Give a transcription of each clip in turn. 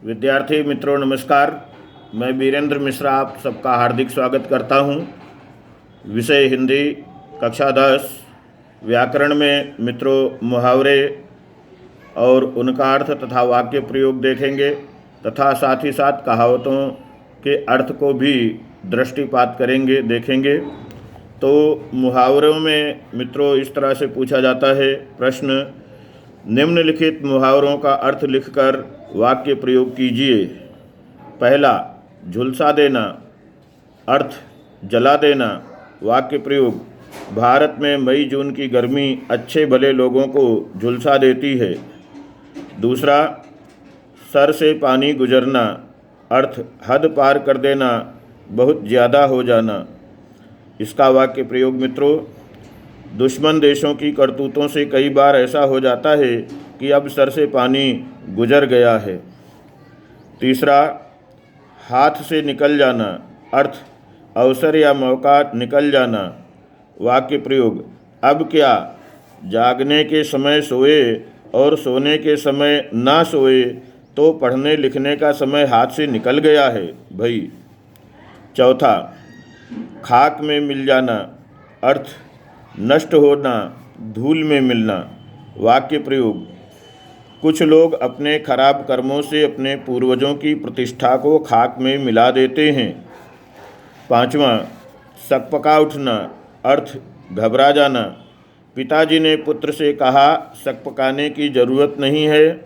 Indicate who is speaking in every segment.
Speaker 1: विद्यार्थी मित्रों नमस्कार। मैं वीरेंद्र मिश्रा आप सबका हार्दिक स्वागत करता हूं। विषय हिंदी, कक्षा 10। व्याकरण में मित्रों मुहावरे और उनका अर्थ तथा वाक्य प्रयोग देखेंगे तथा साथ ही साथ कहावतों के अर्थ को भी दृष्टिपात करेंगे, देखेंगे। तो मुहावरों में मित्रों इस तरह से पूछा जाता है प्रश्न, निम्नलिखित मुहावरों का अर्थ लिखकर वाक्य प्रयोग कीजिए। पहला, झुलसा देना। अर्थ, जला देना। वाक्य प्रयोग, भारत में मई जून की गर्मी अच्छे भले लोगों को झुलसा देती है। दूसरा, सर से पानी गुजरना। अर्थ, हद पार कर देना, बहुत ज़्यादा हो जाना। इसका वाक्य प्रयोग मित्रों, दुश्मन देशों की करतूतों से कई बार ऐसा हो जाता है कि अब सर से पानी गुजर गया है। तीसरा, हाथ से निकल जाना। अर्थ, अवसर या मौका निकल जाना। वाक्य प्रयोग, अब क्या, जागने के समय सोए और सोने के समय ना सोए तो पढ़ने लिखने का समय हाथ से निकल गया है भाई। चौथा, खाक में मिल जाना। अर्थ, नष्ट होना, धूल में मिलना। वाक्य प्रयोग, कुछ लोग अपने खराब कर्मों से अपने पूर्वजों की प्रतिष्ठा को खाक में मिला देते हैं। पांचवा, सकपका उठना। अर्थ, घबरा जाना। पिताजी ने पुत्र से कहा, सकपकाने की ज़रूरत नहीं है,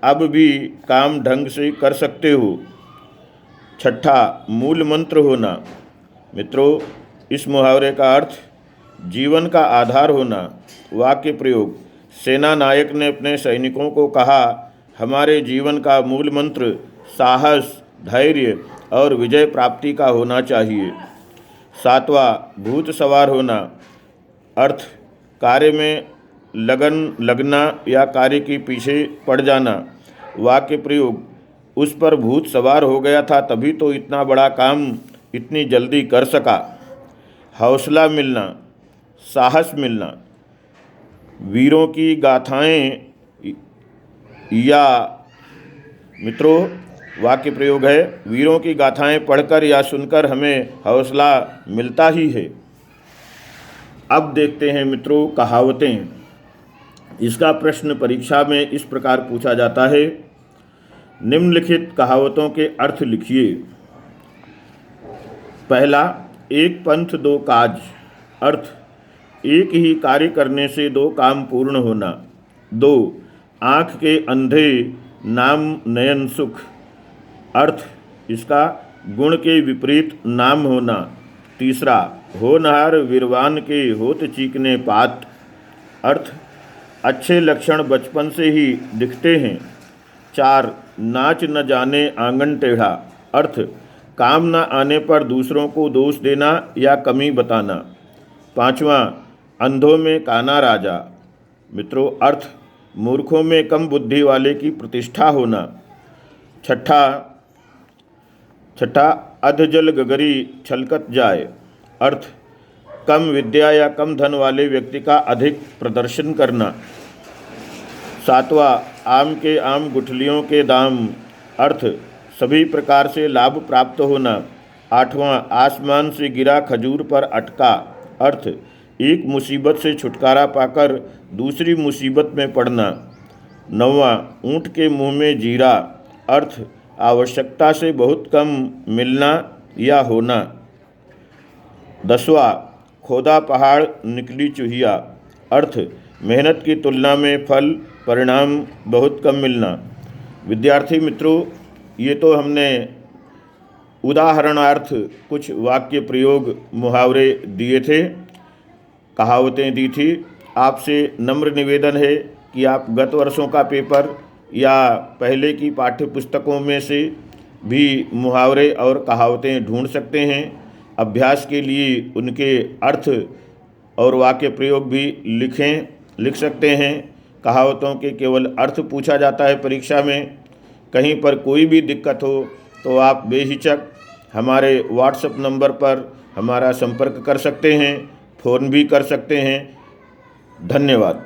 Speaker 1: अब भी काम ढंग से कर सकते हो। छठा, मूल मंत्र होना। मित्रों इस मुहावरे का अर्थ, जीवन का आधार होना। वाक्य प्रयोग, सेना नायक ने अपने सैनिकों को कहा, हमारे जीवन का मूल मंत्र साहस, धैर्य और विजय प्राप्ति का होना चाहिए। सातवां, भूत सवार होना। अर्थ, कार्य में लगन लगना या कार्य के पीछे पड़ जाना। वाक्य प्रयोग, उस पर भूत सवार हो गया था तभी तो इतना बड़ा काम इतनी जल्दी कर सका। हौसला मिलना, साहस मिलना। वीरों की गाथाएं या मित्रों वाक्य प्रयोग है, वीरों की गाथाएं पढ़कर या सुनकर हमें हौसला मिलता ही है। अब देखते हैं मित्रों कहावतें। इसका प्रश्न परीक्षा में इस प्रकार पूछा जाता है, निम्नलिखित कहावतों के अर्थ लिखिए। पहला, एक पंथ दो काज। अर्थ, एक ही कार्य करने से दो काम पूर्ण होना। दो, आँख के अंधे नाम नयन सुख। अर्थ, इसका गुण के विपरीत नाम होना। तीसरा, होनहार विरवान के होत चीकने पात। अर्थ, अच्छे लक्षण बचपन से ही दिखते हैं। चार, नाच न जाने आंगन टेढ़ा। अर्थ, काम न आने पर दूसरों को दोष देना या कमी बताना। पांचवा, अंधों में काना राजा। मित्रों अर्थ, मूर्खों में कम बुद्धि वाले की प्रतिष्ठा होना। छठा, अधजल गगरी छलकत जाए। अर्थ, कम विद्या या कम धन वाले व्यक्ति का अधिक प्रदर्शन करना। सातवां, आम के आम गुठलियों के दाम। अर्थ, सभी प्रकार से लाभ प्राप्त होना। आठवां, आसमान से गिरा खजूर पर अटका। अर्थ, एक मुसीबत से छुटकारा पाकर दूसरी मुसीबत में पड़ना। नौवां, ऊँट के मुंह में जीरा। अर्थ, आवश्यकता से बहुत कम मिलना या होना। 10वां, खोदा पहाड़ निकली चूहिया। अर्थ, मेहनत की तुलना में फल परिणाम बहुत कम मिलना। विद्यार्थी मित्रों, ये तो हमने उदाहरणार्थ कुछ वाक्य प्रयोग मुहावरे दिए थे, कहावतें दी थी। आपसे नम्र निवेदन है कि आप गत वर्षों का पेपर या पहले की पाठ्य पुस्तकों में से भी मुहावरे और कहावतें ढूंढ सकते हैं। अभ्यास के लिए उनके अर्थ और वाक्य प्रयोग भी लिख सकते हैं। कहावतों के केवल अर्थ पूछा जाता है परीक्षा में। कहीं पर कोई भी दिक्कत हो तो आप बेहिचक हमारे व्हाट्सएप नंबर पर हमारा संपर्क कर सकते हैं, फ़ोन भी कर सकते हैं। धन्यवाद।